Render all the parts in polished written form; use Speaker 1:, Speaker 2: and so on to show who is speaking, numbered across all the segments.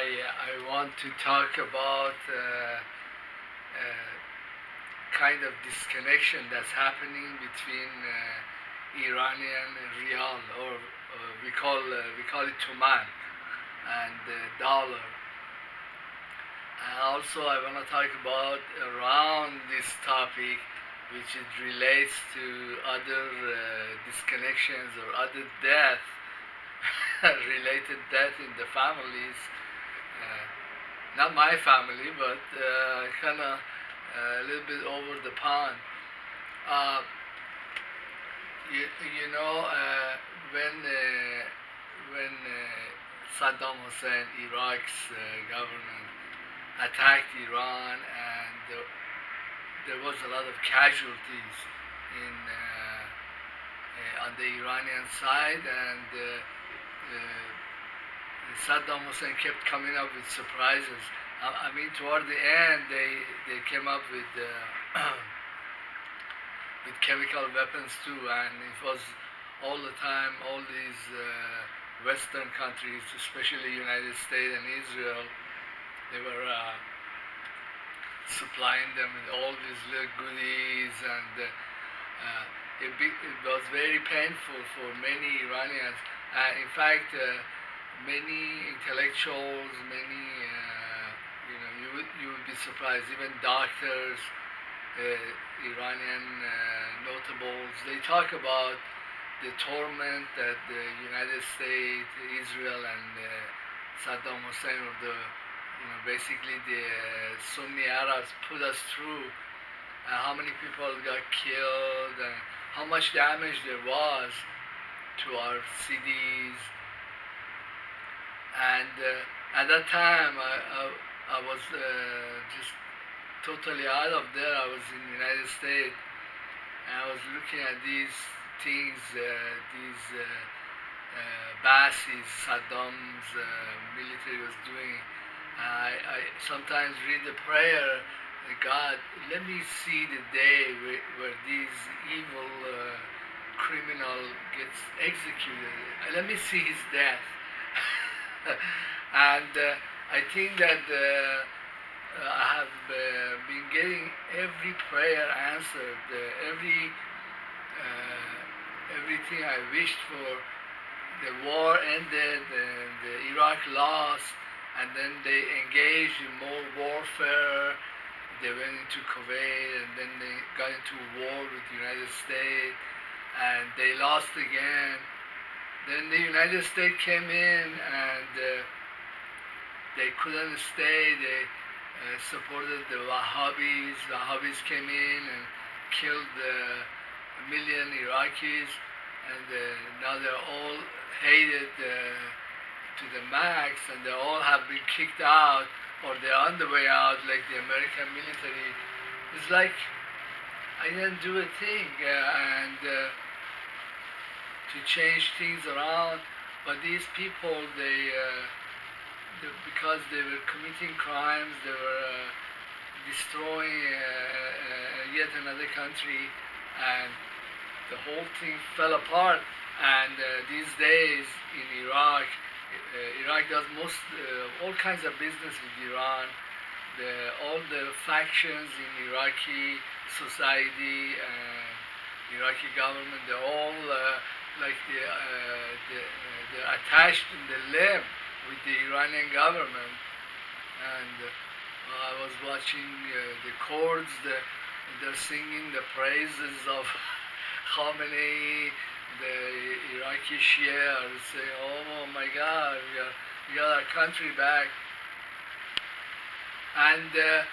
Speaker 1: I want to talk about kind of disconnection that's happening between Iranian rial, or we call it Toman, and dollar. And also, I want to talk about around this topic, which it relates to other disconnections or other death, related death in the families. Not my family, but kind of a little bit over the pond. Uh, you know, when Saddam Hussein, Iraq's government, attacked Iran, and there was a lot of casualties in on the Iranian side, and Saddam Hussein kept coming up with surprises. I mean, toward the end, they came up with with chemical weapons too, and it was all the time. All these Western countries, especially United States and Israel, they were supplying them with all these little goodies, and it was very painful for many Iranians. In fact, many intellectuals, many you would be surprised. Even doctors, Iranian notables, they talk about the torment that the United States, Israel, and Saddam Hussein, or basically the Sunni Arabs, put us through. How many people got killed, and how much damage there was to our cities. And at that time, I was just totally out of there. I was in the United States, and I was looking at these things, these bases Saddam's military was doing. I sometimes read the prayer, God, let me see the day where these evil criminal gets executed. Let me see his death. And I think that I have been getting every prayer answered, everything I wished for. The war ended, and Iraq lost, and then they engaged in more warfare. They went into Kuwait, and then they got into war with the United States, and they lost again. Then the United States came in, and they couldn't stay. They supported the Wahhabis. Wahhabis came in and killed a million Iraqis, and now they're all hated to the max, and they all have been kicked out, or they're on the way out, like the American military. It's like I didn't do a thing, and to change things around. But these people, because they were committing crimes, they were destroying yet another country, and the whole thing fell apart. And these days in Iraq, Iraq does all kinds of business with Iran. All the factions in Iraqi society and Iraqi government, they're all like they're attached in the limb with the Iranian government. And I was watching the Kurds, they're singing the praises of Khamenei. The Iraqi Shia are saying, oh my God, we got our country back. And the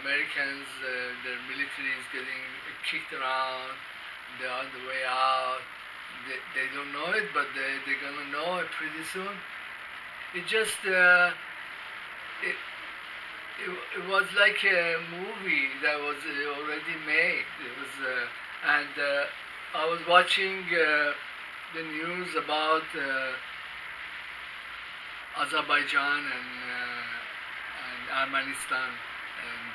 Speaker 1: Americans, their military is getting kicked around. They're on the way out. They don't know it, but they're going to know it pretty soon. It just, it was like a movie that was already made. It was, and I was watching the news about Azerbaijan and Armenian, and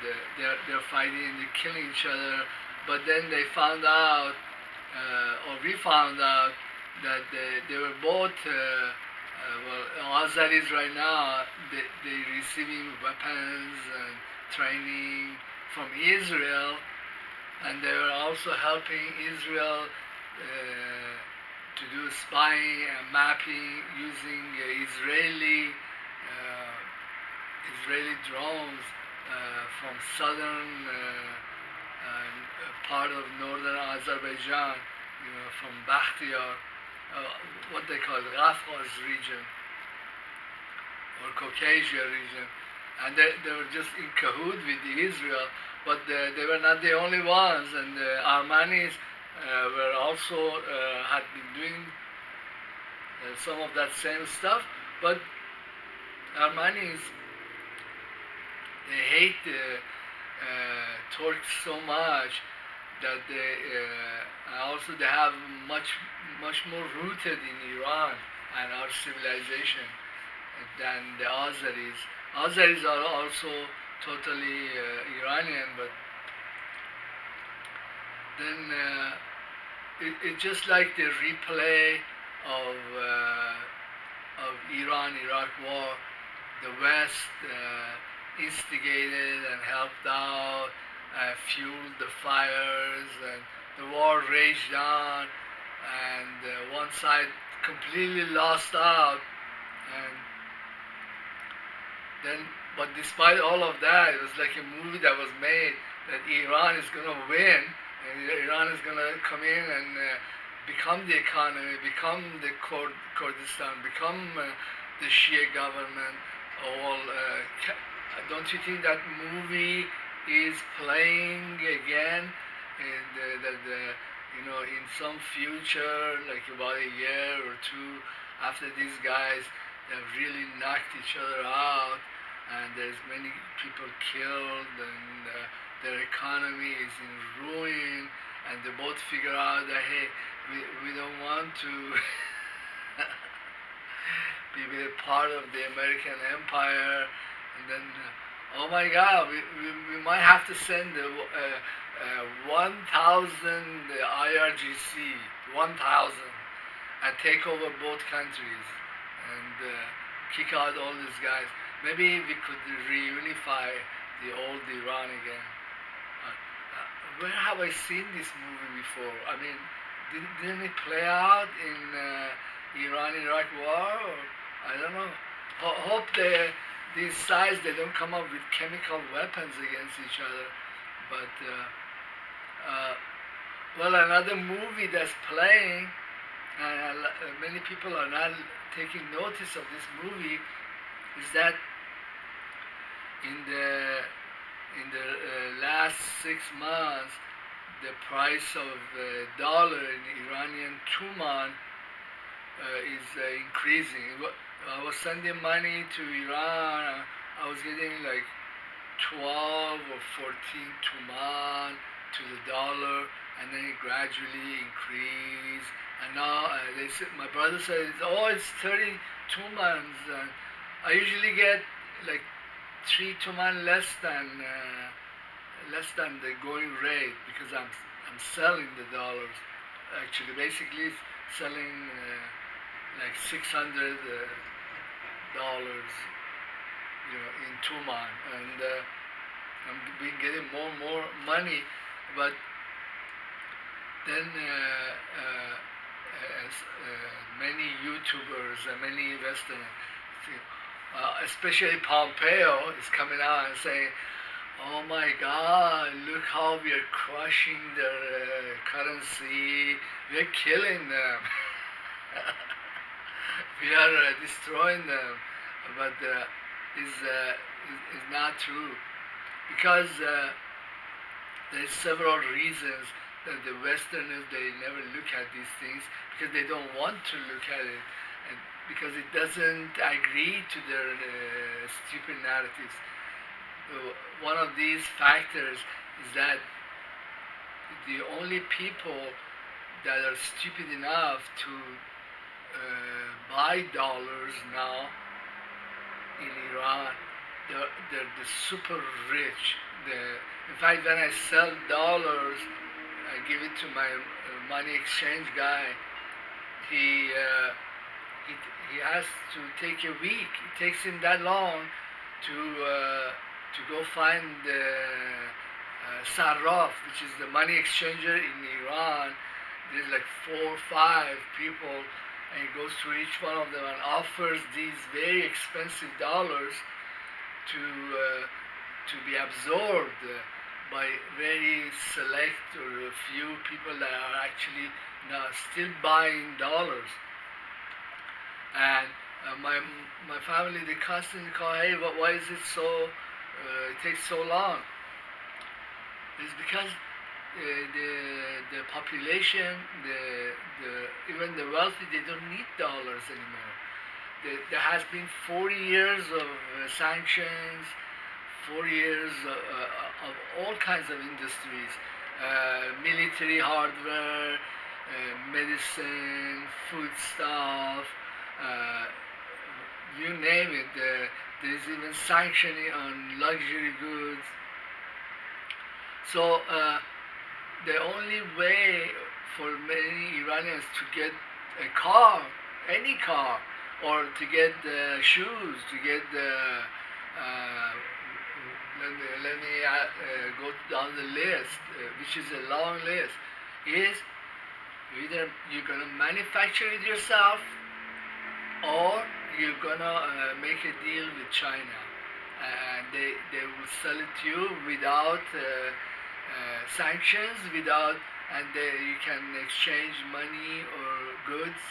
Speaker 1: they're fighting and they're killing each other. But then they found out, or we found out, that they were both, well, Azaris right now, they're receiving weapons and training from Israel, and they were also helping Israel to do spying and mapping using Israeli drones from southern part of northern Azerbaijan, from Bakhtiyar, what they call Kafkaz region or Caucasia region, and they were just in cahoot with Israel, but they were not the only ones, and the Armanis were also had been doing some of that same stuff, but Armanis, they hate the Turks so much that also they have much more rooted in Iran and our civilization than the Azeris. Azeris are also totally Iranian, but then it's just like the replay of Iran-Iraq war. The West instigated and helped out, fueled the fires, and the war raged on, and one side completely lost out, and then, but despite all of that, it was like a movie that was made that Iran is going to win, and Iran is going to come in and become the economy, become the Kurdistan, become the Shia government. All don't you think that movie is playing again? In some future, like about a year or two after these guys have really knocked each other out, and there's many people killed, and their economy is in ruin, and they both figure out that hey, we don't want to be a part of the American empire, and then oh my God, we might have to send 1,000 IRGC, 1,000, and take over both countries and kick out all these guys. Maybe we could reunify the old Iran again. Where have I seen this movie before? I mean, didn't it play out in Iran-Iraq war? Or, I don't know. Hope these sides, they don't come up with chemical weapons against each other. But well, another movie that's playing, and many people are not taking notice of this movie, is that in the last 6 months, the price of dollar in Iranian Toman is increasing. I was sending money to Iran. I was getting like 12 or 14 Toman to the dollar, and then it gradually increased. And now my brother says, oh, it's 30 Tomans. And I usually get like 3 Toman less than the going rate, because I'm selling the dollars. Actually, basically selling like $600 in Toman, and I'm been getting more and more money. But then many YouTubers and many investors, especially Pompeo, is coming out and saying, oh my God, look how we are crushing their currency, we are killing them. We are destroying them. But is not true, because there's several reasons that the Westerners, they never look at these things, because they don't want to look at it, and because it doesn't agree to their stupid narratives. One of these factors is that the only people that are stupid enough to buy dollars now in Iran, they're the super rich. In fact, when I sell dollars, I give it to my money exchange guy. he, uh, he he has to take a week. It takes him that long to go find the Sarraf, which is the money exchanger in Iran. There's like 4 or 5 people, and he goes to each one of them and offers these very expensive dollars to be absorbed by very select or a few people that are actually now still buying dollars. And my family, they constantly call, hey, why is it so? It takes so long. It's because the population, the even the wealthy, they don't need dollars anymore. There has been 40 years of sanctions, 40 years of all kinds of industries, military hardware, medicine, food stuff, uh, you name it. There's even sanctioning on luxury goods. So the only way for many Iranians to get a car, any car, or to get shoes, to get uh, let me go down the list, which is a long list, is either you're gonna manufacture it yourself or you're gonna make a deal with China, and they will sell it to you without sanctions, without, and you can exchange money or goods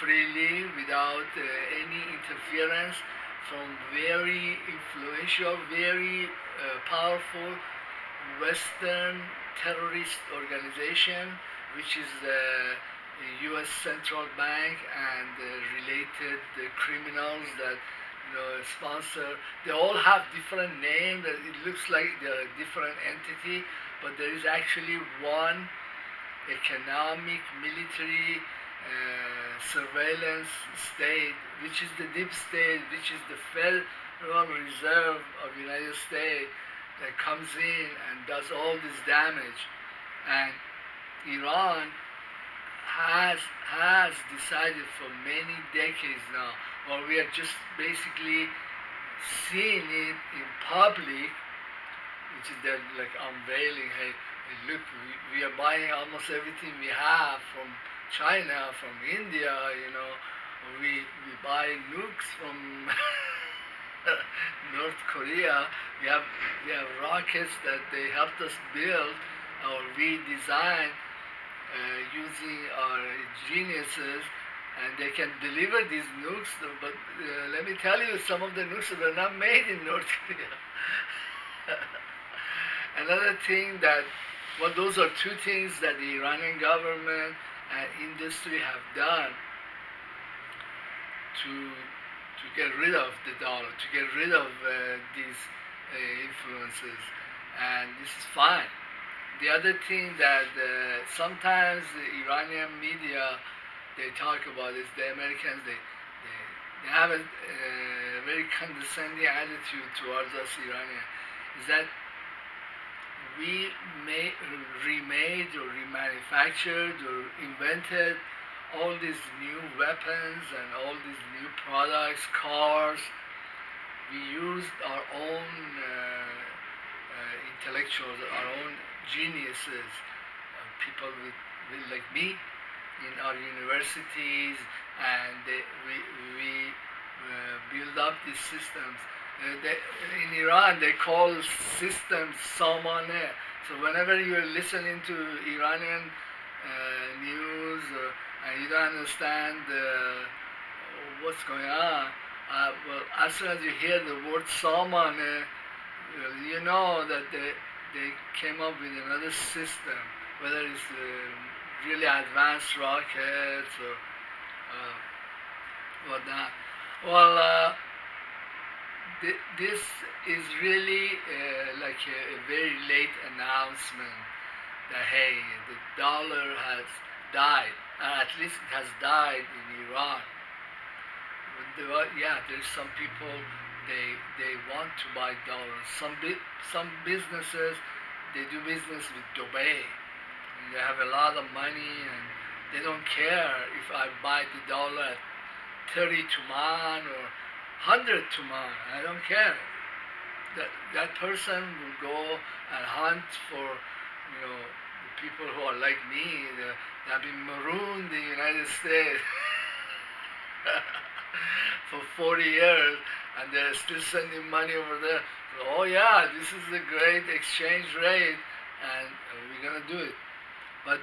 Speaker 1: freely without any interference from very influential, very powerful Western terrorist organization, which is the U.S. Central Bank and related criminals that sponsor. They all have different names. It looks like they're a different entity, but there is actually one economic, military, surveillance state, which is the deep state, which is the Federal Reserve of the United States, that comes in and does all this damage. And Iran has decided for many decades now, or we are just basically seeing it in public, which is they're like unveiling, hey, look, we are buying almost everything we have from China, from India, we buy nukes from North Korea. We have rockets that they helped us build or we designed using our geniuses, and they can deliver these nukes. But let me tell you, some of the nukes were not made in North Korea. Another thing those are two things that the Iranian government and industry have done to get rid of the dollar, to get rid of these influences, and this is fine. The other thing that sometimes the Iranian media they talk about is the Americans they have a very condescending attitude towards us Iranians, is that we remade or remanufactured or invented all these new weapons and all these new products, cars. We used our own intellectuals, our own geniuses, people like me in our universities, and we build up these systems. In Iran, they call systems samane. So whenever you're listening to Iranian news and you don't understand what's going on, well, as soon as you hear the word samane, you know that they came up with another system, whether it's really advanced rockets or whatnot. Well, this is really like a very late announcement that hey, the dollar has died. At least it has died in Iran. There's some people they want to buy dollars. Some businesses they do business with Dubai. And they have a lot of money and They don't care if I buy the dollar at 30 Toman or 100 Toman. I don't care. That person will go and hunt for, the people who are like me, that have been marooned in the United States for 40 years, and they're still sending money over there. So, oh yeah, this is a great exchange rate, and we're gonna do it. But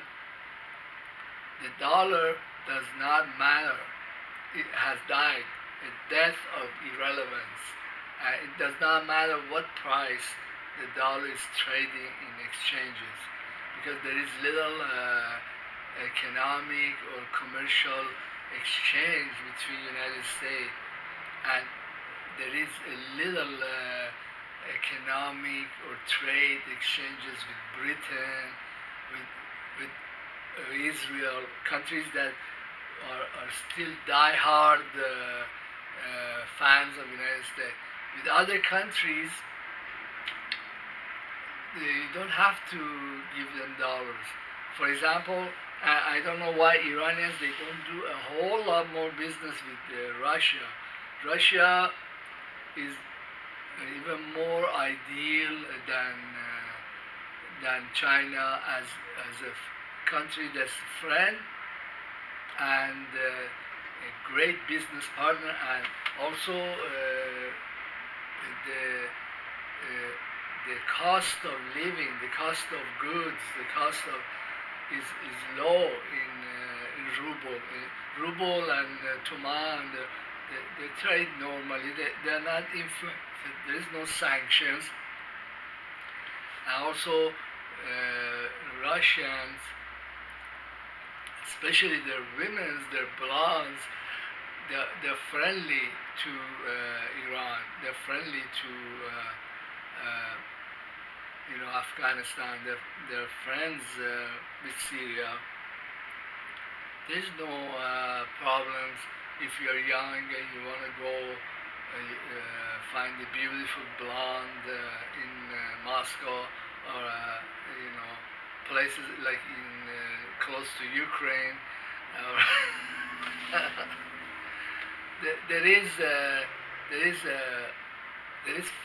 Speaker 1: the dollar does not matter. It has died, a death of irrelevance. It does not matter what price the dollar is trading in exchanges, because there is little economic or commercial exchange between United States, and there is a little economic or trade exchanges with Britain, with Israel, countries that are still die-hard fans of the United States. With other countries, you don't have to give them dollars. For example, I don't know why Iranians, they don't do a whole lot more business with Russia. Russia is even more ideal than China as a country that's a friend and a great business partner, and also the cost of living, the cost of goods, the cost of is low in ruble. Ruble and Toman, they trade normally. They're not influenced. There is no sanctions. And also, Russians, especially their women, their blondes, they're friendly to Iran. They're friendly to Afghanistan. They're friends with Syria. There's no problems if you're young and you want to go find a beautiful blonde in Moscow or places like in close to Ukraine. There is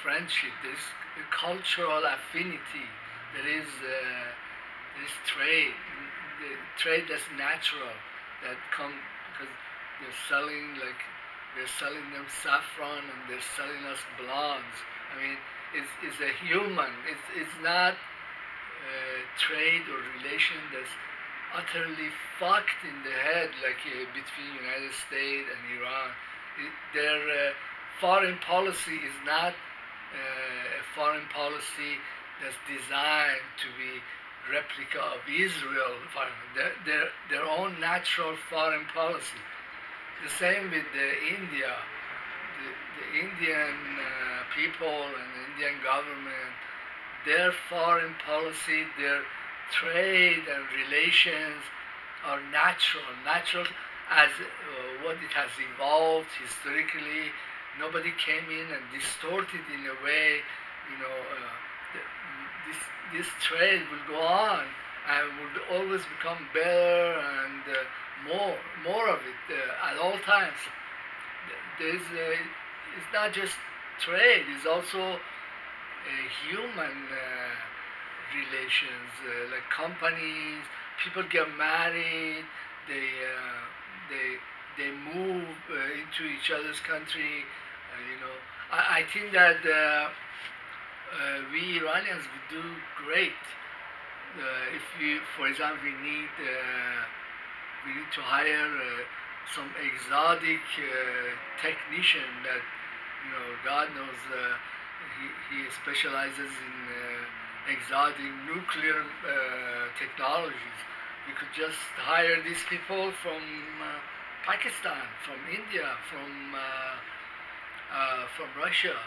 Speaker 1: friendship. There is cultural affinity. There is trade. The trade that's natural, that come because they're selling them saffron and they're selling us blondes. I mean, it's a human. It's not trade or relation that's utterly fucked in the head like between United States and Iran. Their foreign policy is not a foreign policy that's designed to be replica of Israel. Their own natural foreign policy. The same with India. The Indian people and the Indian government, their foreign policy, their trade and relations are natural as what it has evolved historically. Nobody came in and distorted in a way, this trade will go on and will always become better and more of it at all times. It's not just trade, it's also human relations, like companies, people get married, they move into each other's country. I think that we Iranians would do great if we, for example, we need to hire some exotic technician that God knows he specializes in exotic nuclear technologies. We could just hire these people from Pakistan, from India, from Russia,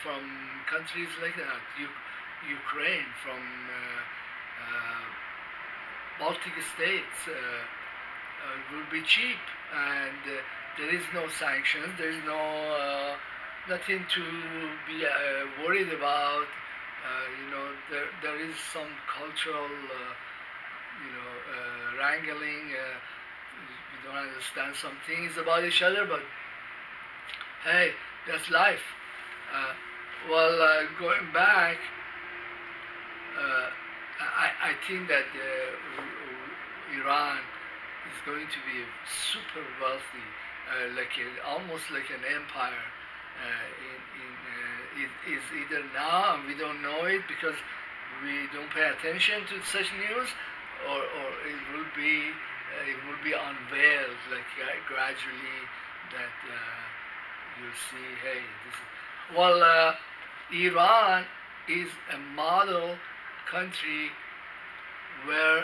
Speaker 1: from countries like that, Ukraine, from Baltic states. Will be cheap, and there is no sanctions. There is nothing to be worried about. There is some cultural, wrangling. don't understand some things about each other, but hey, that's life. Uh, going back, I think that Iran is going to be super wealthy, almost like an empire. It is either now and we don't know it because we don't pay attention to such news, or it will be unveiled like gradually that you'll see. Hey, this is Iran is a model country where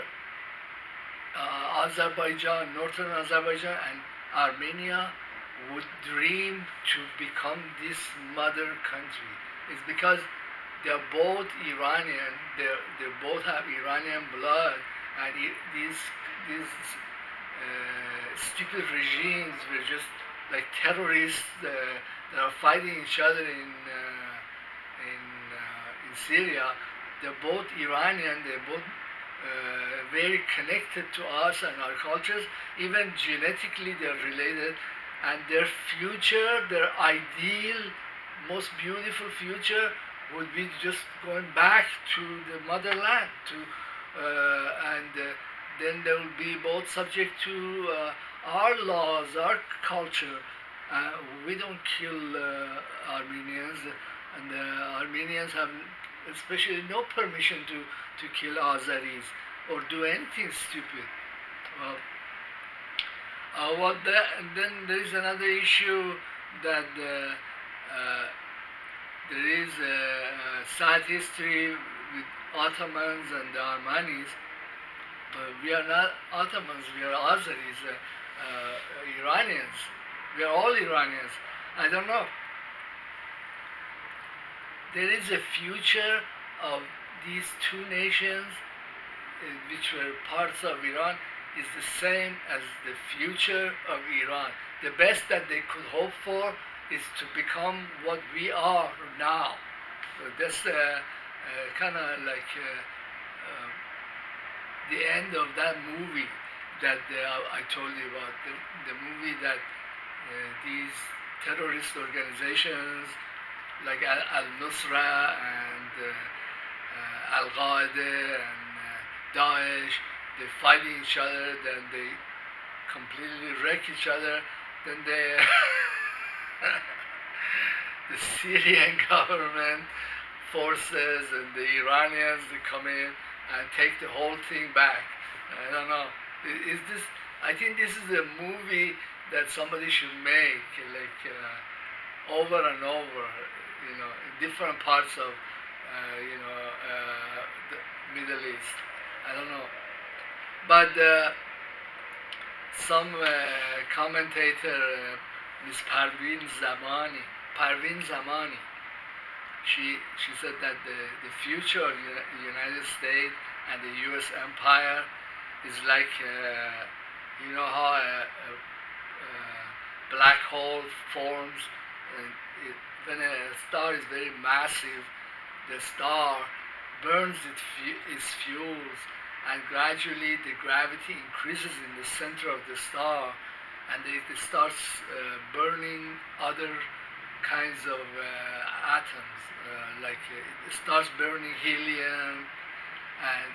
Speaker 1: Azerbaijan, northern Azerbaijan, and Armenia would dream to become this mother country. It's because they're both Iranian. They both have Iranian blood, and these stupid regimes were just like terrorists that are fighting each other in Syria. They're both Iranian. They're both very connected to us and our cultures. Even genetically, they're related, and their future, their ideal, most beautiful future, would be just going back to the motherland. And then they will be both subject to our laws, our culture. We don't kill Armenians, and the Armenians have especially no permission to kill Azeris or do anything stupid. Well, and then there is another issue that there is a sad history with Ottomans and the Armenis, but we are not Ottomans, we are Azeris, Iranians. We are all Iranians. I don't know. There is a future of these two nations, which were parts of Iran, is the same as the future of Iran. The best that they could hope for is to become what we are now. So that's kind of like the end of that movie that I told you about. The movie that these terrorist organizations like Al-Nusra and Al-Qaeda and Daesh, they fight each other, then they completely wreck each other, then they the Syrian government forces and the Iranians, they come in and take the whole thing back. I don't know. Is this? I think this is a movie that somebody should make, like over and over, in different parts of, the Middle East. I don't know, but some commentator, Miss Parveen Zamani, she said that the future of the United States and the U.S. empire is like, how a black hole forms, and when a star is very massive, the star burns its fuels, and gradually the gravity increases in the center of the star, and it starts burning other kinds of atoms, it starts burning helium, and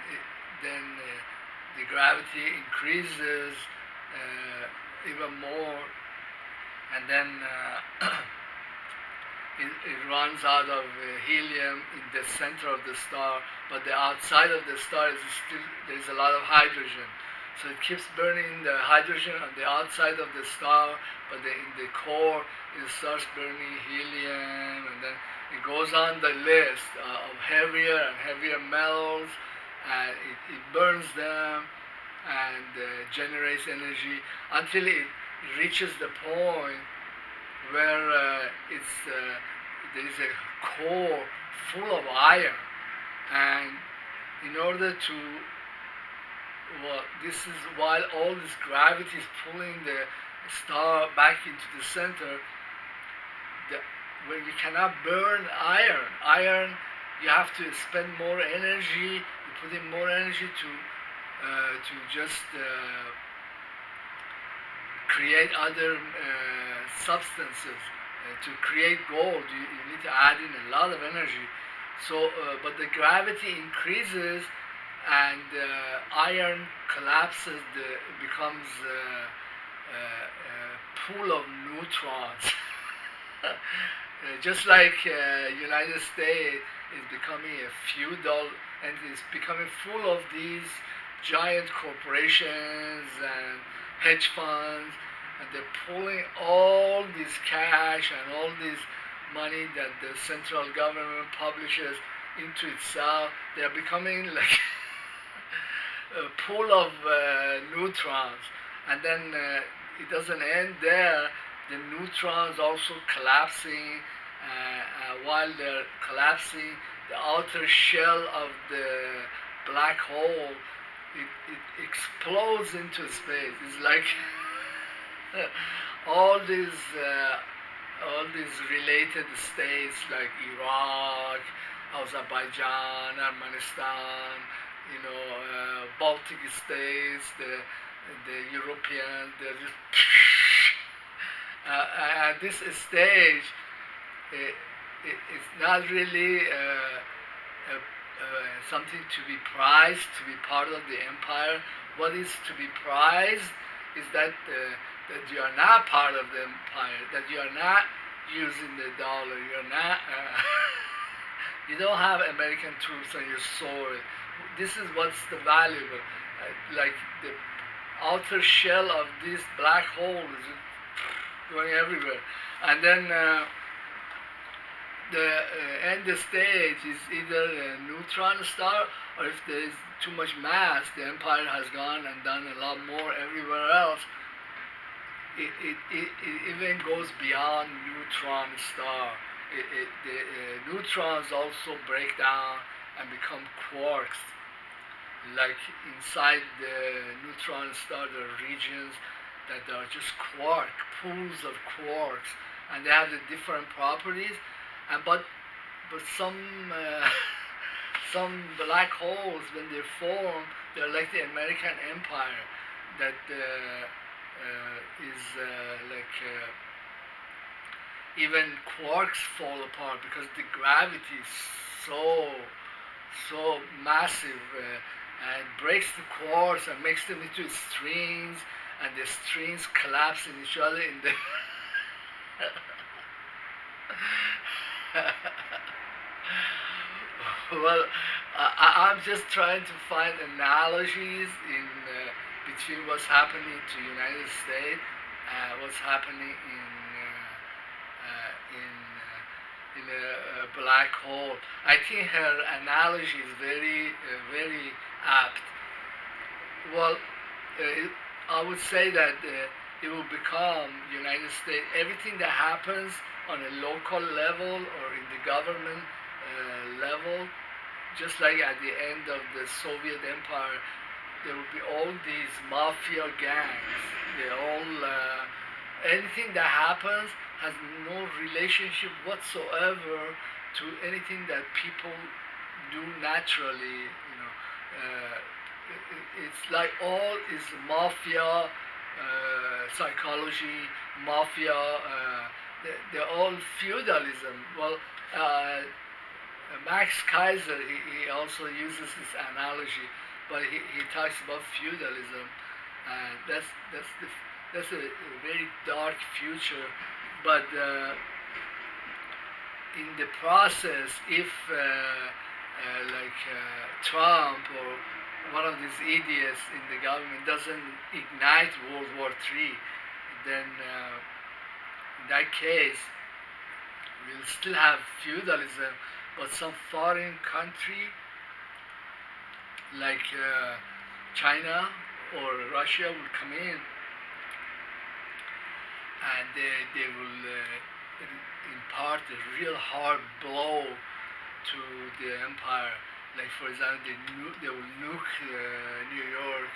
Speaker 1: then the gravity increases even more, and then it runs out of helium in the center of the star, but the outside of the star there's a lot of hydrogen. So it keeps burning the hydrogen on the outside of the star, but in the core it starts burning helium, and then it goes on the list of heavier and heavier metals, and it burns them and generates energy until it reaches the point where there is a core full of iron, and in order to, this is while all this gravity is pulling the star back into the center, when you cannot burn iron, you have to spend more energy, you put in more energy to just create other substances. To create gold, you need to add in a lot of energy. So, but the gravity increases, and iron collapses. It becomes a pool of neutrons. Just like United States is becoming a feudal and is becoming full of these giant corporations and hedge funds, and they're pulling all this cash and all this money that the central government publishes into itself. They are becoming like a pool of neutrons, and then it doesn't end there. The neutrons also collapsing. While they're collapsing, the outer shell of the black hole, it explodes into space. It's like all these related states like Iraq, Azerbaijan, Armenian, Baltic states, the Europeans, they're just at this stage. It's not really something to be prized, to be part of the empire. What is to be prized is that you are not part of the empire, that you are not using the dollar, you're not, you don't have American troops on your soil. This is what's the valuable. Like the outer shell of this black hole is going everywhere. And then the end stage is either a neutron star, or if there is too much mass, the empire has gone and done a lot more everywhere else. It even goes beyond neutron star. The neutrons also break down and become quarks. Like inside the neutron star, there are regions that are just pools of quarks, and they have the different properties. And but some some black holes, when they form, they're like the American empire that is like even quarks fall apart because the gravity is so massive, and breaks the quarks and makes them into strings, and the strings collapse in each other in the well, I'm just trying to find analogies in between what's happening to United States, what's happening in a black hole. I think her analogy is very apt. Well, I would say that it will become United States. Everything that happens on a local level or in the government level, just like at the end of the Soviet Empire, there will be all these mafia gangs. They all anything that happens has no relationship whatsoever to anything that people do naturally. It's like all is mafia psychology, mafia. They're all feudalism. Well, Max Kaiser, he also uses this analogy, but he talks about feudalism. That's a very dark future. But in the process, if Trump or one of these idiots in the government doesn't ignite World War III, then in that case, we'll still have feudalism, but some foreign country like China or Russia will come in, and they will impart a real hard blow to the empire. Like for example, they will nuke New York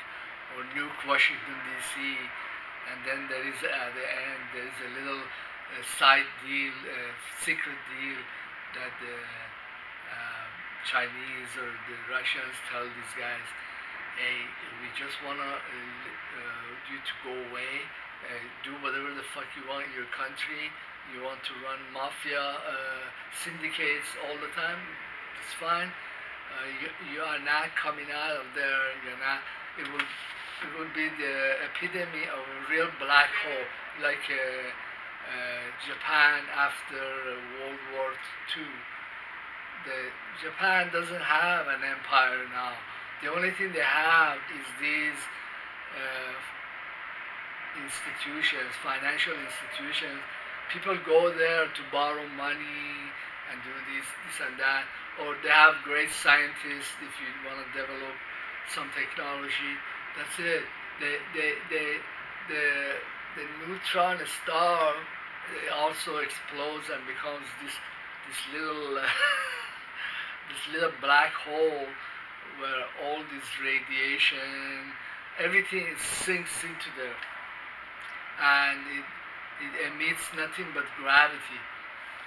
Speaker 1: or nuke Washington D.C., and then there is at the end there is a little side deal, secret deal that the Chinese or the Russians tell these guys, hey, we just want you to go away. do whatever the fuck you want in your country. You want to run mafia syndicates all the time, it's fine. You are not coming out of there. You're not. It will be the epidemic of a real black hole, like Japan after World War II. Japan doesn't have an empire now. The only thing they have is these uh, institutions, financial institutions. People go there to borrow money and do this and that, or they have great scientists. If you want to develop some technology, that's it. The the neutron star also explodes and becomes this little this little black hole where all this radiation, everything sinks into there, and it emits nothing but gravity.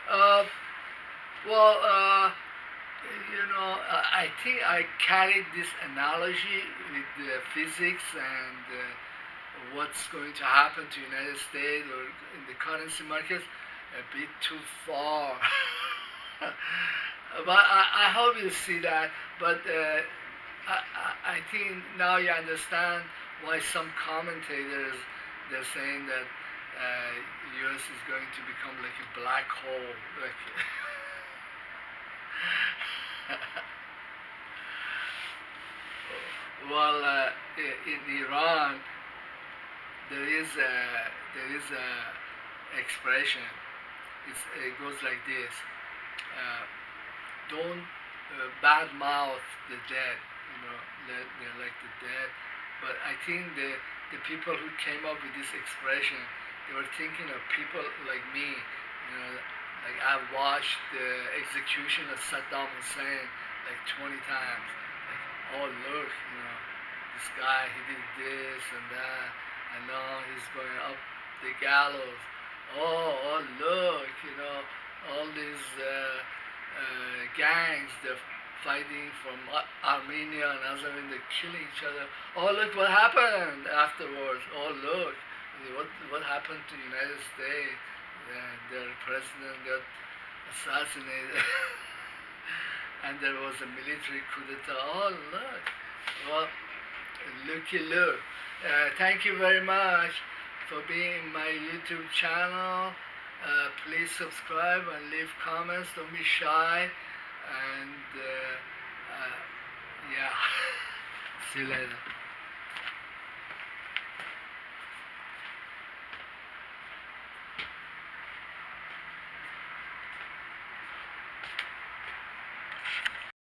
Speaker 1: Uh, well, I think I carried this analogy with the physics and what's going to happen to United States or in the currency markets a bit too far. But I hope you see that. But I think now you understand why some commentators they're saying that U.S. is going to become like a black hole. Like well, in Iran there is a expression. It goes like this: don't badmouth the dead. They're like the dead. But I think the people who came up with this expression, they were thinking of people like me. Like I've watched the execution of Saddam Hussein like 20 times. Like, oh look, this guy, he did this and that, and now he's going up the gallows. Oh look, all these gangs, they're fighting from Armenia and Azerbaijan, they're killing each other. Oh look what happened afterwards. Oh look, what happened to the United States? Their president got assassinated, and there was a military coup d'etat. Oh look, well, looky look. Thank you very much for being in my YouTube channel. Please subscribe and leave comments. Don't be shy. And yeah, see you later.